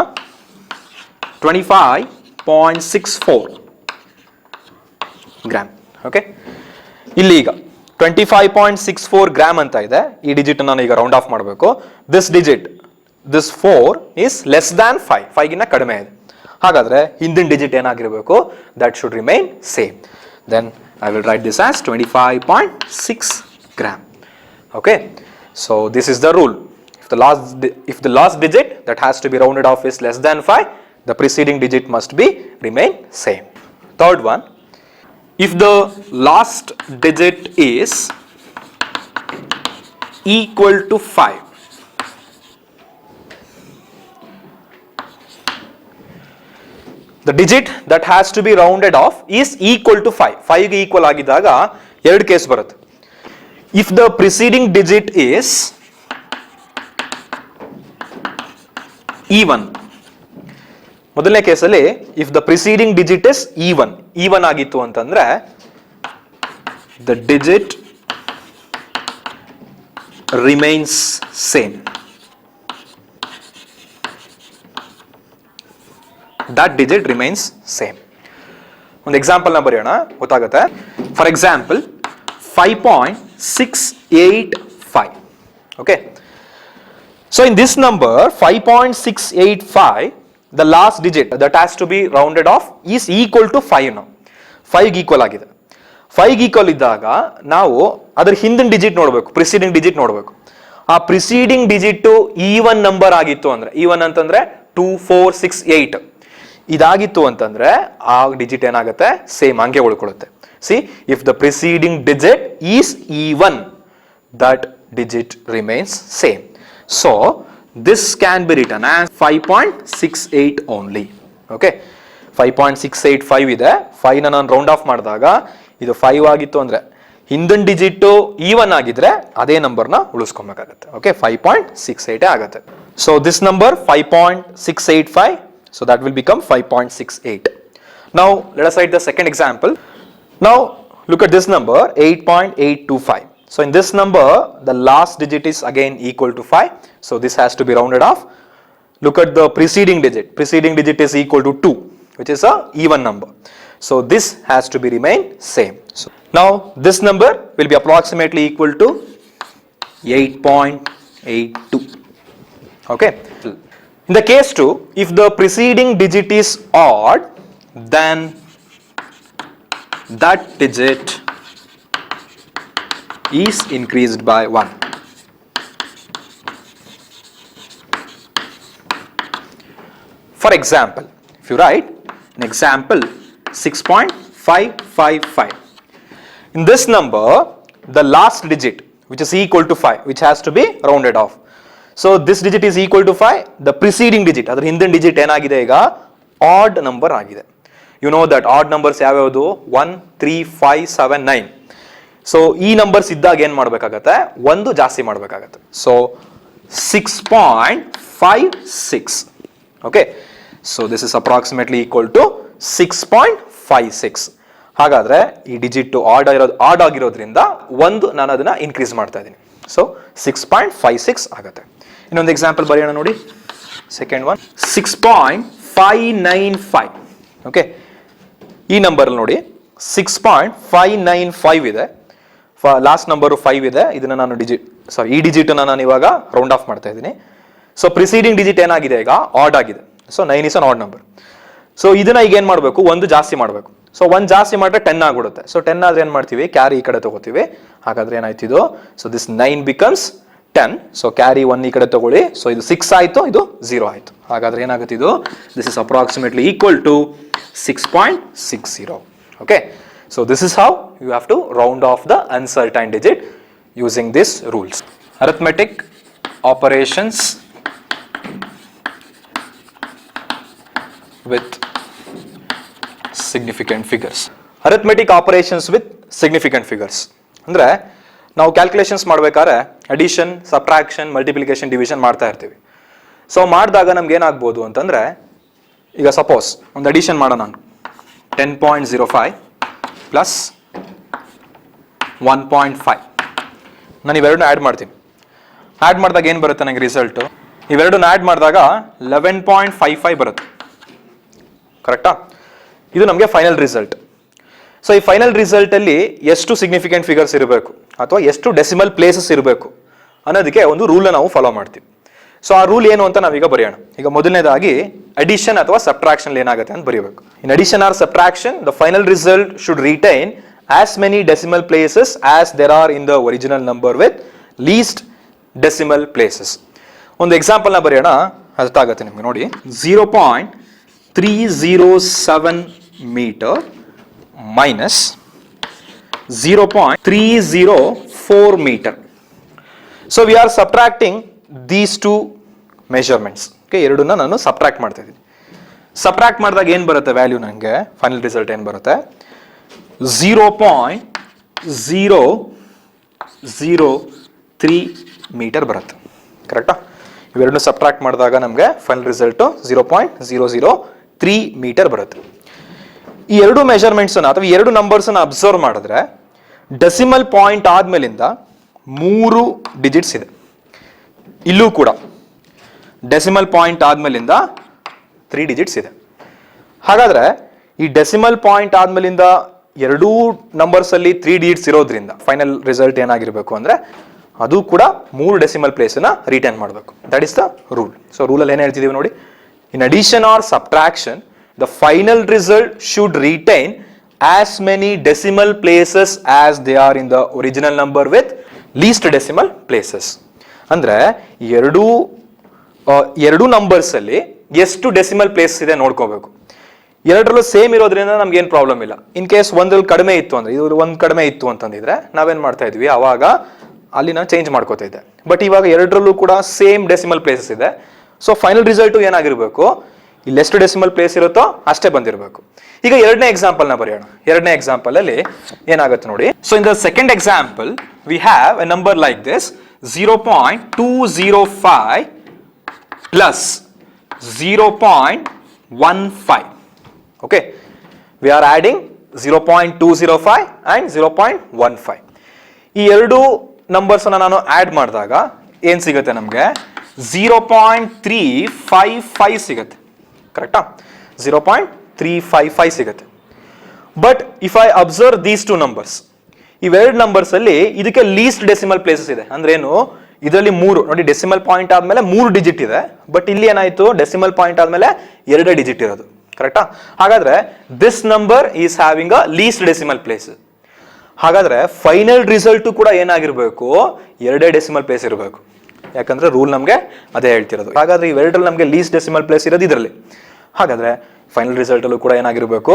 25.64 ಗ್ರಾಮ್. ಓಕೆ, ಇಲ್ಲಿ ಈಗ 25.64 ಗ್ರಾಮ್ ಅಂತ ಇದೆ. ಈ ಡಿಜಿಟ್ ನಾನು ಈಗ ರೌಂಡ್ ಆಫ್ ಮಾಡಬೇಕು. This digit, this 4 is less than 5, 5 ಗಿನ್ನ ಕಡಿಮೆ ಇದೆ. ಹಾಗಾದ್ರೆ ಹಿಂದಿನ ಡಿಜಿಟ್ ಏನಾಗಿರಬೇಕು? That should remain same. Then I will write this as 25.6 gram. Okay, so this is the rule. If the last digit that has to be rounded off is less than 5, the preceding digit must be remain same. Third one, if the last digit is equal to 5, The digit that has to be rounded off is equal to 5. 5 ಗೆ equal ಆಗಿದ್ದಾಗ ಎರಡು case ಬರುತ್ತೆ. If the preceding digit is even, ಮೊದಲನೇ ಕೇಸಲ್ಲಿ if the preceding digit is even ಆಗಿತ್ತು ಅಂತಂದ್ರೆ the digit remains same. That digit remains same. ಒಂದು example ನ ಬರೆಯೋಣ, ಗೊತ್ತಾಗುತ್ತೆ. For example 5.685. okay, so in this number 5.685, the last digit that has to be rounded off is equal to 5 now. 5 ಗೆ equal ಆಗಿದೆ. 5 ಗೆ equal ಇದ್ದಾಗ ನಾವು ಅದರ ಹಿಂದಿನ ಡಿಜಿಟ್ ನೋಡಬೇಕು, ಪ್ರಿಸೀಡಿಂಗ್ ಡಿಜಿಟ್ ನೋಡಬೇಕು. ಆ ಪ್ರಿಸೀಡಿಂಗ್ ಡಿಜಿಟ್ ಈವನ್ ನಂಬರ್ ಆಗಿತ್ತು ಅಂದ್ರೆ, ಈವನ್ ಅಂತಂದ್ರೆ 2 4 6 8 ಇದಾಗಿತ್ತು ಅಂತಂದ್ರೆ ಆ ಡಿಜಿಟ್ ಏನಾಗುತ್ತೆ, ಸೇಮ್ ಹಂಗೆ ಉಳ್ಕೊಳ್ಳುತ್ತೆ. See, if the preceding digit is even, that digit remains same. So this can be written as 5.68 only. okay, 5.685 ಇದೆ. 5 ನ ನಾನು ರೌಂಡ್ ಆಫ್ ಮಾಡಿದಾಗ ಇದು 5 ಆಗಿತ್ತು ಅಂದ್ರೆ ಹಿಂದಿನ ಡಿಜಿಟ್ ಈವನ್ ಆಗಿದ್ರೆ ಅದೇ ನಂಬರ್ನ ಉಳಿಸ್ಕೊಬೇಕಾಗುತ್ತೆ. ಓಕೆ, 5.68 ಆಗುತ್ತೆ. So this number 5.685, so that will become 5.68. now let us write the second example. now look at this number 8.825. so in this number the last digit is again equal to 5, so this has to be rounded off. look at the preceding digit is equal to 2, which is a even number, so this has to be remain same. so now this number will be approximately equal to 8.82. okay, in the case 2, if the preceding digit is odd, then that digit is increased by 1. For example, if you write an example 6.555, in this number the last digit which is equal to 5, which has to be rounded off. so this digit is equal to 5, the preceding digit, ಅದರ ಹಿಂದಿನ digit ಏನಾಗಿದೆ ಈಗ odd number ಆಗಿದೆ. you know that odd numbers ಯಾವ್ಯಾವುದು 1 3 5 7 9. So ಈ numbers ಇದ್ದಾಗ ಏನ್ ಮಾಡಬೇಕಾಗತ್ತೆ, ಒಂದು ಜಾಸ್ತಿ ಮಾಡಬೇಕಾಗತ್ತೆ. So 6.56. Okay, so this is approximately equal to 6.56. ಹಾಗಾದ್ರೆ ಈ ಡಿಜಿಟ್ ಆಡ್ ಆಗಿರೋದ್ರಿಂದ ಒಂದು ನಾನು ಅದನ್ನ ಇನ್ಕ್ರೀಸ್ ಮಾಡ್ತಾ ಇದ್ದೀನಿ. ಸೊ 6.56 ಆಗುತ್ತೆ. ಇನ್ನೊಂದು ಎಕ್ಸಾಂಪಲ್ ಬರೆಯೋಣ ನೋಡಿ, ಸೆಕೆಂಡ್ ಒನ್ 6.595. ಓಕೆ, ಈ ನಂಬರ್ ನೋಡಿ 6.595 ಇದೆ. ಲಾಸ್ಟ್ ನಂಬರ್ 5 ಇದೆ. ಇದನ್ನ ನಾನು ಈ ಡಿಜಿಟ್ ನಾನು ಇವಾಗ ರೌಂಡ್ ಆಫ್ ಮಾಡ್ತಾ ಇದ್ದೀನಿ. ಸೊ ಪ್ರಿಸೀಡಿಂಗ್ ಡಿಜಿಟ್ ಏನಾಗಿದೆ ಈಗ ಆಡ್ ಆಗಿದೆ. So 9 is an odd number. So ಇದನ್ನ ಈಗ ಏನ್ ಮಾಡಬೇಕು, ಒಂದು ಜಾಸ್ತಿ ಮಾಡಬೇಕು. ಸೊ 1 ಜಾಸ್ತಿ ಮಾಡಿದ್ರೆ 10 ಆಗ್ಬಿಡುತ್ತೆ. ಸೊ 10 ಆದ್ರೆ ಏನ್ ಮಾಡ್ತೀವಿ, ಕ್ಯಾರಿ ಈ ಕಡೆ ತಗೋತೀವಿ. ಹಾಗಾದ್ರೆ ಏನಾಯ್ತು ಇದು, so this 9 becomes 10. So carry 1 ಈ ಕಡೆ ತಗೊಳ್ಳಿ. ಸೊ ಇದು 6 ಆಯ್ತು, ಇದು 0 ಆಯ್ತು. ಹಾಗಾದ್ರೆ ಏನಾಗುತ್ತೆ ಇದು, this is approximately equal to 6.60. Okay, so this is how you have to round off the uncertain digit using these rules. Arithmetic operations with significant figures. Arithmetic operations with significant figures ಅಂದ್ರೆ ನಾವು calculations ಮಾಡಬೇಕಾದ್ರೆ addition, subtraction, multiplication, division ಮಾಡ್ತಾ ಇರ್ತೀವಿ. So ಮಾಡಿದಾಗ ನಮ್ಗೆ ಏನಾಗ್ಬೋದು ಅಂತಂದ್ರೆ, ಈಗ ಸಪೋಸ್ ಒಂದು ಅಡಿಷನ್ ಮಾಡೋಣ, 10.05 ಪ್ಲಸ್ 1.5. ನಾನು ಇವೆರಡನ್ನ ಆ್ಯಡ್ ಮಾಡ್ತೀನಿ. ಆ್ಯಡ್ ಮಾಡಿದಾಗ ಏನು ಬರುತ್ತೆ ನನಗೆ ರಿಸಲ್ಟು, ಇವೆರಡನ್ನ ಆ್ಯಡ್ ಮಾಡಿದಾಗ 11.55 ಬರುತ್ತೆ. ಕರೆಕ್ಟಾ? ಇದು ನಮಗೆ ಫೈನಲ್ ರಿಸಲ್ಟ್. ಸೊ ಈ ಫೈನಲ್ ರಿಸಲ್ಟ್ ಅಲ್ಲಿ ಎಷ್ಟು ಸಿಗ್ನಿಫಿಕೆಂಟ್ ಫಿಗರ್ಸ್ ಇರಬೇಕು ಅಥವಾ ಎಷ್ಟು ಡೆಸಿಮಲ್ ಪ್ಲೇಸಸ್ ಇರಬೇಕು ಅನ್ನೋದಕ್ಕೆ ಒಂದು ರೂಲ್ ನಾವು ಫಾಲೋ ಮಾಡ್ತೀವಿ. ಸೊ ಆ ರೂಲ್ ಏನು ಅಂತ ನಾವೀಗ ಬರೆಯೋಣ. ಈಗ ಮೊದಲನೇದಾಗಿ ಅಡಿಷನ್ ಅಥವಾ ಸಬ್ಟ್ರಾಕ್ಷನ್ ಏನಾಗುತ್ತೆ ಅಂತ ಬರೀಬೇಕು. In addition or subtraction the final result should retain as many decimal places as there are in the original number with least decimal places. ಒಂದು ಎಕ್ಸಾಂಪಲ್ ನ ಬರೆಯೋಣ, ಅರ್ಥ ಆಗುತ್ತೆ ನಿಮ್ಗೆ ನೋಡಿ. 0.307 metre minus 0.304 meter. So we are subtracting these two measurements. Okay, ಎರಡನ್ನ ನಾನು subtract ಮಾಡ್ತಾ ಇದ್ದೀನಿ. ಸಬ್ಟ್ರಾಕ್ಟ್ ಮಾಡಿದಾಗ ಏನು ಬರುತ್ತೆ ವ್ಯಾಲ್ಯೂ ನನಗೆ ಫೈನಲ್ ರಿಸಲ್ಟ್ ಏನು ಬರುತ್ತೆ 0.003 ಮೀಟರ್ ಬರುತ್ತೆ ಕರೆಕ್ಟಾ. ಇವೆರಡನ್ನು ಸಬ್ಟ್ರಾಕ್ಟ್ ಮಾಡಿದಾಗ ನಮಗೆ ಫೈನಲ್ ರಿಸಲ್ಟ್ 0.003 ಮೀಟರ್ ಬರುತ್ತೆ. ಈ ಎರಡು ಮೆಜರ್ಮೆಂಟ್ಸ್ ಅಥವಾ ಎರಡು ನಂಬರ್ಸ್ ಅಬ್ಸರ್ವ್ ಮಾಡಿದ್ರೆ ಡೆಸಿಮಲ್ ಪಾಯಿಂಟ್ ಆದ್ಮೇಲಿಂದ 3 ಡಿಜಿಟ್ಸ್ ಇದೆ. ಇಲ್ಲೂ ಕೂಡ ಡೆಸಿಮಲ್ ಪಾಯಿಂಟ್ ಆದ್ಮೇಲಿಂದ 3 ಡಿಜಿಟ್ಸ್ ಇದೆ. ಹಾಗಾದ್ರೆ ಈ ಡೆಸಿಮಲ್ ಪಾಯಿಂಟ್ ಆದ್ಮೇಲಿಂದ ಎರಡೂ ನಂಬರ್ಸ್ ಅಲ್ಲಿ 3 ಡಿಜಿಟ್ಸ್ ಇರೋದ್ರಿಂದ ಫೈನಲ್ ರಿಸಲ್ಟ್ ಏನಾಗಿರ್ಬೇಕು ಅಂದ್ರೆ ಅದು ಕೂಡ 3 ಡೆಸಿಮಲ್ ಪ್ಲೇಸ್ ನ ರಿಟರ್ನ್ ಮಾಡಬೇಕು. That is the rule. So rule ಅಲ್ಲಿ ಏನ್ ಹೇಳ್ತಿದೀವಿ ನೋಡಿ, in addition or subtraction the final result should retain as many decimal places as they are in the original number with least decimal places. ಅಂದ್ರೆ ಎರಡು numbers ಅಲ್ಲಿ ಎಷ್ಟು decimal place ಇದೆ ನೋಡ್ಕೋಬೇಕು. ಎರಡರಲ್ಲೂ ಸೇಮ್ ಇರೋದ್ರಿಂದ ನಮ್ಗೆ ಏನು ಪ್ರಾಬ್ಲಮ್ ಇಲ್ಲ. ಇನ್ ಕೇಸ್ ಒಂದ್ರಲ್ಲಿ ಕಡಿಮೆ ಇತ್ತು ಅಂದ್ರೆ ಇದು ಒಂದು ಕಡಿಮೆ ಇತ್ತು ಅಂತಂದಿದ್ರೆ ನಾವೇನ್ ಮಾಡ್ತಾ ಇದ್ವಿ, ಅವಾಗ ಅಲ್ಲಿ ನಾನು ಚೇಂಜ್ ಮಾಡ್ಕೋತಾ ಇದ್ದೆ. ಬಟ್ ಇವಾಗ ಎರಡರಲ್ಲೂ ಕೂಡ ಸೇಮ್ ಡೆಸಿಮಲ್ ಪ್ಲೇಸಸ್ ಇದೆ. ಸೊ ಫೈನಲ್ ರಿಸಲ್ಟ್ ಏನಾಗಿರ್ಬೇಕು, ಇಲ್ಲಿ ಎಷ್ಟು ಡೆಸಿಮಲ್ ಪ್ಲೇಸ್ ಇರುತ್ತೋ ಅಷ್ಟೇ ಬಂದಿರಬೇಕು. ಈಗ ಎರಡನೇ ಎಕ್ಸಾಂಪಲ್ ನ ಬರೆಯೋಣ. ಎರಡನೇ ಎಕ್ಸಾಂಪಲ್ ಅಲ್ಲಿ ಏನಾಗುತ್ತೆ ನೋಡಿ. So in the second example we have A number like this 0.205 plus 0.15. okay, we are adding 0.205 and 0.15. ಈ ಎರಡು ನಂಬರ್ಸ್ ಅನ್ನ ನಾನು ಆಡ್ ಮಾಡಿದಾಗ ಏನ್ ಸಿಗುತ್ತೆ ನಮಗೆ 0.355 ಸಿಗುತ್ತೆ ಕರೆಕ್ಟಾ. 0.355 ಸಿಗುತ್ತೆ. But if I observe these two numbers, ಇವೆರಡು ನಂಬರ್ಸ್ ಅಲ್ಲಿ ಇದಕ್ಕೆ ಲೀಸ್ಟ್ ಡೆಸಿಮಲ್ ಪ್ಲೇಸಸ್ ಇದೆ. ಅಂದ್ರೆ ಏನು, ಇದರಲ್ಲಿ 3 ನೋಡಿ, ಡೆಸಿಮಲ್ ಪಾಯಿಂಟ್ ಆದ್ಮೇಲೆ 3 ಡಿಜಿಟ್ ಇದೆ. ಬಟ್ ಇಲ್ಲಿ ಏನಾಯ್ತು, ಡೆಸಿಮಲ್ ಪಾಯಿಂಟ್ ಆದ್ಮೇಲೆ 2 ಡಿಜಿಟ್ ಇರೋದು ಕರೆಕ್ಟಾ. ಹಾಗಾದ್ರೆ this number is having a least decimal place. ಹಾಗಾದ್ರೆ ಫೈನಲ್ ರಿಸಲ್ಟ್ ಕೂಡ ಏನಾಗಿರ್ಬೇಕು, 2 ಡೆಸಿಮಲ್ ಪ್ಲೇಸ್ ಇರಬೇಕು. ಯಾಕಂದ್ರೆ ರೂಲ್ ನಮ್ಗೆ ಅದೇ ಹೇಳ್ತಿರೋದು. ಹಾಗಾದ್ರೆ ಇವೆರಡರಲ್ಲಿ ನಮ್ಗೆ ಲೀಸ್ಟ್ ಡೆಸಿಮಲ್ ಪ್ಲೇಸ್ ಇರೋದು ಇದರಲ್ಲಿ. ಹಾಗಾದ್ರೆ ಫೈನಲ್ ರಿಸಲ್ಟ್ ಅಲ್ಲೂ ಕೂಡ ಏನಾಗಿರ್ಬೇಕು,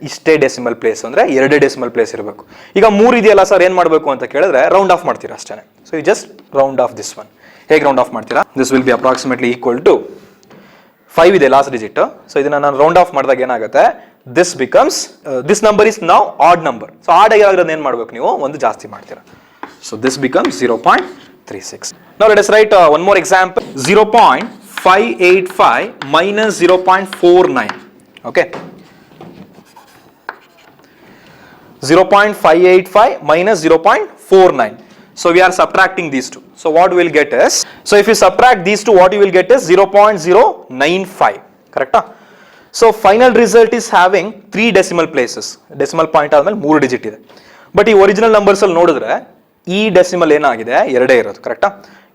ಇಷ್ಟೇ ಡೆಸಿಮಲ್ ಪ್ಲೇಸ್ ಅಂದ್ರೆ 2 ಡೆಸಿಮಲ್ ಪ್ಲೇಸ್ ಇರಬೇಕು. ಈಗ 3 ಇದೆಯಲ್ಲ ಸರ್, ಏನ್ ಮಾಡಬೇಕು ಅಂತ ಕೇಳಿದ್ರೆ ರೌಂಡ್ ಆಫ್ ಮಾಡ್ತೀರಾ ಅಷ್ಟೇ. So you just round off this one. ಹೇಗೆ ರೌಂಡ್ ಆಫ್ ಮಾಡ್ತೀರಾ, this will be approximately equal to 5 ಇದೆ ಲಾಸ್ಟ್ ಡಿಜಿಟ್. ಸೊ ಇದನ್ನ ನಾನು ರೌಂಡ್ ಆಫ್ ಮಾಡಿದಾಗ ಏನಾಗುತ್ತೆ, this becomes this number is now odd number. So odd ಆಗಿರೋದ್ರಿಂದ ಏನ್ ಮಾಡ್ಬೇಕು ನೀವು, ಒಂದು ಜಾಸ್ತಿ ಮಾಡ್ತೀರಾ. So this becomes 0.36. Now let us write one more example. 0.585 minus 0.49. Okay. 0.585 minus 0.49. So we are subtracting these two. So what we will get is, so if you subtract these two, what you will get is 0.095. Correct? So final result is having 3 decimal places. Decimal point ಆದ್ಮೇಲೆ 3 digit ಇದೆ. But ಈ original numbers ಅಲ್ಲಿ ನೋಡಿದ್ರೆ ಈ decimal ಏನಾಗಿದೆ, 2 ಇರೋದು ಕರೆಕ್ಟಾ.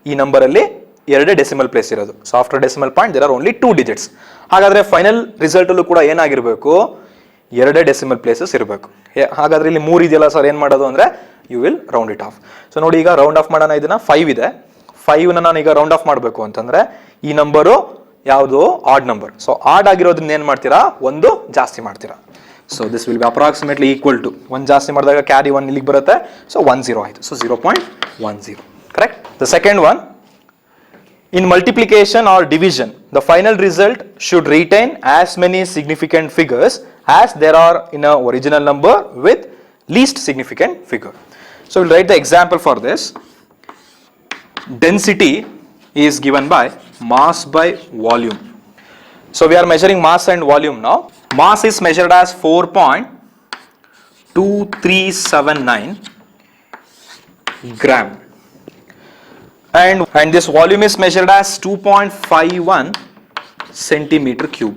ಈ ನಂಬರ್ ಅಲ್ಲಿ 2 ಡೆಸಿಮಲ್ ಪ್ಲೇಸ್ ಇರೋದು. So after decimal point there are only 2 digits. ಹಾಗಾದ್ರೆ ಫೈನಲ್ ರಿಸಲ್ಟ್ ಅಲ್ಲೂ ಕೂಡ ಏನಾಗಿರ್ಬೇಕು, 2 ಡೆಸಿಮಲ್ ಪ್ಲೇಸಸ್ ಇರಬೇಕು. ಹಾಗಾದ್ರೆ ಇಲ್ಲಿ 3 ಇದೆಯಲ್ಲ ಸರ್, ಏನ್ ಮಾಡೋದು ಅಂದ್ರೆ you will round it off. So ನೋಡಿ, ಈಗ ರೌಂಡ್ ಆಫ್ ಮಾಡೋಣ. ಇದನ್ನ 5 ಇದೆ, 5 ನ ನಾನು ಈಗ ರೌಂಡ್ ಆಫ್ ಮಾಡಬೇಕು ಅಂತಂದ್ರೆ ಈ ನಂಬರು ಯಾವುದು, ಆಡ್ ನಂಬರ್. ಸೊ ಆಡ್ ಆಗಿರೋದ್ರಿಂದ ಏನ್ ಮಾಡ್ತೀರಾ, ಒಂದು ಜಾಸ್ತಿ ಮಾಡ್ತೀರಾ. So this will be approximately equal to 1 ಜಾಸ್ತಿ ಮಾಡಿದಾಗ ಕ್ಯಾರಿ 1 ಇಲ್ಲಿಗೆ ಬರುತ್ತೆ. ಸೊ 10 ಆಯ್ತು. So 0.10 correct. The second one, in multiplication or division the final result should retain as many significant figures as there are in a original number with least significant figure. So we'll write the example for this. Density is given by mass by volume. So we are measuring mass and volume now. Mass is measured as 4.2379 gram. And this volume is measured as 2.51 centimeter cube.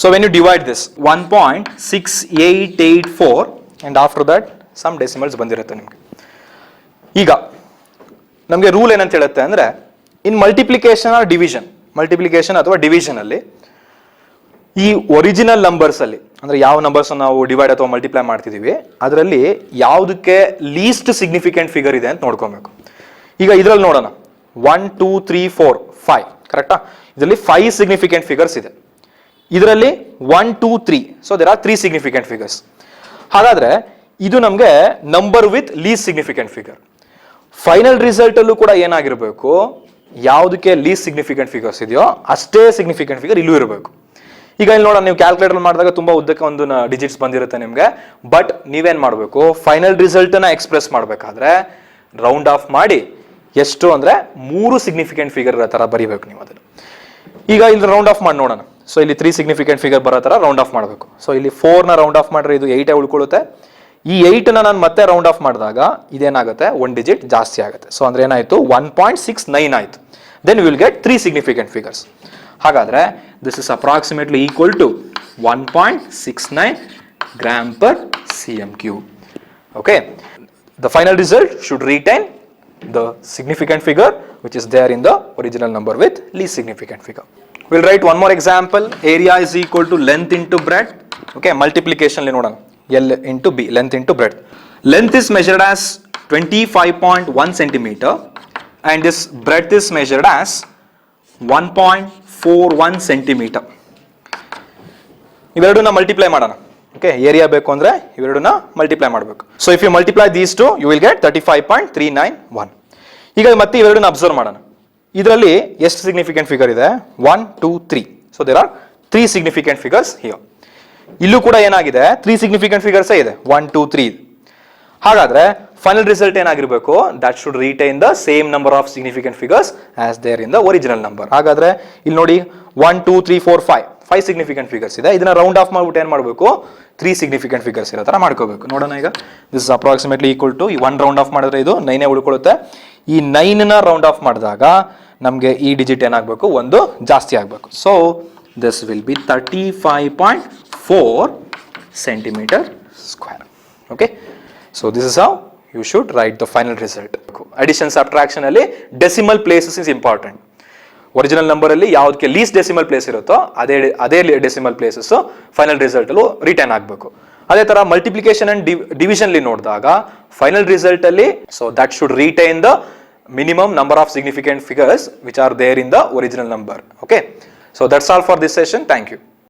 So when you divide this 1.6884 and after that some decimals ಬಂದಿರುತ್ತೆ ನಿಮಗೆ. ಈಗ ನಮಗೆ rule ಏನಂತ ಹೇಳುತ್ತೆ ಅಂದ್ರೆ, ಇನ್ multiplication R division, multiplication ಅಥವಾ division ಅಲ್ಲಿ ಈ ಒರಿಜಿನಲ್ ನಂಬರ್ಸ್ ಅಲ್ಲಿ ಅಂದ್ರೆ ಯಾವ ನಂಬರ್ಸ್ ನಾವು ಡಿವೈಡ್ ಅಥವಾ ಮಲ್ಟಿಪ್ಲೈ ಮಾಡ್ತಿದೀವಿ ಅದರಲ್ಲಿ ಯಾವುದಕ್ಕೆ ಲೀಸ್ಟ್ ಸಿಗ್ನಿಫಿಕೆಂಟ್ ಫಿಗರ್ ಇದೆ ಅಂತ ನೋಡ್ಕೊಬೇಕು. ಈಗ ಇದರಲ್ಲಿ ನೋಡೋಣ, 1 2 3 4 5 ಕರೆಕ್ಟಾ. ಇದರಲ್ಲಿ 5 ಸಿಗ್ನಿಫಿಕೆಂಟ್ ಫಿಗರ್ಸ್ ಇದೆ. ಇದರಲ್ಲಿ 1 2 3, so there are 3 significant figures. ಹಾಗಾದ್ರೆ ಇದು ನಮಗೆ number with least significant figure. Final result ಅಲ್ಲೂ ಕೂಡ ಏನಾಗಿರ್ಬೇಕು, ಯಾವುದಕ್ಕೆ ಲೀಸ್ಟ್ ಸಿಗ್ನಿಫಿಕೆಂಟ್ ಫಿಗರ್ಸ್ ಇದೆಯೋ ಅಷ್ಟೇ ಸಿಗ್ನಿಫಿಕೆಂಟ್ ಫಿಗರ್ ಇಲ್ಲೂ ಇರಬೇಕು. ಈಗ ಇಲ್ಲಿ ನೋಡೋಣ, ನೀವು ಕ್ಯಾಲ್ಕುಲೇಟರ್ ಮಾಡಿದಾಗ ತುಂಬಾ ಉದ್ದಕ್ಕೆ ಒಂದು ಡಿಜಿಟ್ಸ್ ಬಂದಿರುತ್ತೆ ನಿಮ್ಗೆ. ಬಟ್ ನೀವೇನ್ ಮಾಡ್ಬೇಕು, ಫೈನಲ್ ರಿಸಲ್ಟ್ ನ ಎಕ್ಸ್ಪ್ರೆಸ್ ಮಾಡ್ಬೇಕಾದ್ರೆ ರೌಂಡ್ ಆಫ್ ಮಾಡಿ ಎಷ್ಟು ಅಂದ್ರೆ 3 ಸಿಗ್ನಿಫಿಕೆಂಟ್ ಫಿಗರ್ ತರ ಬರೀಬೇಕು ನೀವು ಅದನ್ನು. ಈಗ ಇಲ್ಲಿ ರೌಂಡ್ ಆಫ್ ಮಾಡಿ ನೋಡೋಣ. ಸೊ ಇಲ್ಲಿ 3 ಸಿಗ್ನಿಫಿಕೆಂಟ್ ಫಿಗರ್ ಬರೋ ತರ ರೌಂಡ್ ಆಫ್ ಮಾಡಬೇಕು. ಸೊ ಇಲ್ಲಿ 4 ನ ರೌಂಡ್ ಆಫ್ ಮಾಡ್ರೆ ಇದು 8 ಉಳ್ಕೊಳ್ಳುತ್ತೆ. ಈ 8 ನಾನು ಮತ್ತೆ ರೌಂಡ್ ಆಫ್ ಮಾಡಿದಾಗ ಇದೇನಾಗುತ್ತೆ, 1 ಡಿಜಿಟ್ ಜಾಸ್ತಿ ಆಗುತ್ತೆ. ಸೊ ಅಂದ್ರೆ ಏನಾಯ್ತು, 1.69 ಆಯ್ತು. Then will get 3 significant figures. ಹಾಗಾದ್ರೆ this is approximately equal to 1.69 gram per cm3. Okay, the final result should retain the significant figure which is there in the original number with least significant figure. We'll write one more example. Area is equal to length into breadth. Okay, multiplication li nodana, L into B, length into breadth. Length is measured as 25.1 centimeter and this breadth is measured as 1.41 centimeter. ಇವೆರಡನ್ನ multiply ಮಾಡೋಣ. Okay, area ಬೇಕು ಅಂದ್ರೆ ಇವೆರಡನ್ನ multiply ಮಾಡಬೇಕು. So if you multiply these two you will get 35.391. ಈಗ ಮತ್ತೆ ಇವೆರಡನ್ನ observe ಮಾಡೋಣ. ಇದರಲ್ಲಿ ಎಷ್ಟು ಸಿಗ್ನಿಫಿಕೆಂಟ್ ಫಿಗರ್ ಇದೆ, 1 2 3. So there are 3 significant figures here. ಇಲ್ಲೂ ಕೂಡ ಏನಾಗಿದೆ, 3 ಸಿಗ್ನಿಫಿಕೆಂಟ್ ಫಿಗರ್ಸ್ ಇದೆ, 1 2 3. ಹಾಗಾದ್ರೆ ಫೈನಲ್ ರಿಸಲ್ಟ್ ಏನಾಗಿರಬೇಕು, that should retain the same number of significant figures as there in the original number. ಹಾಗಾದ್ರೆ ಇಲ್ಲಿ ನೋಡಿ 1 2 3 4 5 ಸಿಗ್ನಿಫಿಕೆಂಟ್ ಫಿಗರ್ಸ್ ಇದೆ. ಇದನ್ನ ರೌಂಡ್ ಆಫ್ ಮಾಡ್ಬಿಟ್ಟು ಏನ್ ಮಾಡಬೇಕು, 3 ಸಿಗ್ನಿಫಿಕೆಂಟ್ ಫಿಗರ್ಸ್ ಇರೋ ತರ ಮಾಡ್ಕೋಬೇಕು. ನೋಡೋಣ ಈಗ. This is approximately equal to 1 round off ಮಾಡಿದ್ರೆ ಇದು 9 ಉಳ್ಕೊಳ್ಳುತ್ತೆ. ಈ 9 ನ ರೌಂಡ್ ಆಫ್ ಮಾಡಿದಾಗ ನಮ್ಗೆ ಈ ಡಿಜಿಟ್ ಏನಾಗಬೇಕು, ಒಂದು ಜಾಸ್ತಿ ಆಗಬೇಕು. So this will B 35.4 centimeter square. Okay, so this is how you should write the final result. Addition subtraction ಅಲ್ಲಿ decimal places is important. Original number ಅಲ್ಲಿ ಯಾವ್ದಕ್ಕೆ ಲೀಸ್ಟ್ ಡೆಸಿಮಲ್ ಪ್ಲೇಸ್ ಇರುತ್ತೋ ಅದೇ ಡೆಸಿಮಲ್ ಪ್ಲೇಸಸ್ ಫೈನಲ್ ರಿಸಲ್ಟ್ ಅಲ್ಲೂ return ಆಗಬೇಕು. ಅದೇ ತರ multiplication and division ಅಲ್ಲಿ ನೋಡಿದಾಗ ಫೈನಲ್ ರಿಸಲ್ಟ್ ಅಲ್ಲಿ so that should retain the minimum number of significant figures which are there in the original number. Okay, so that's all for this session. Thank you.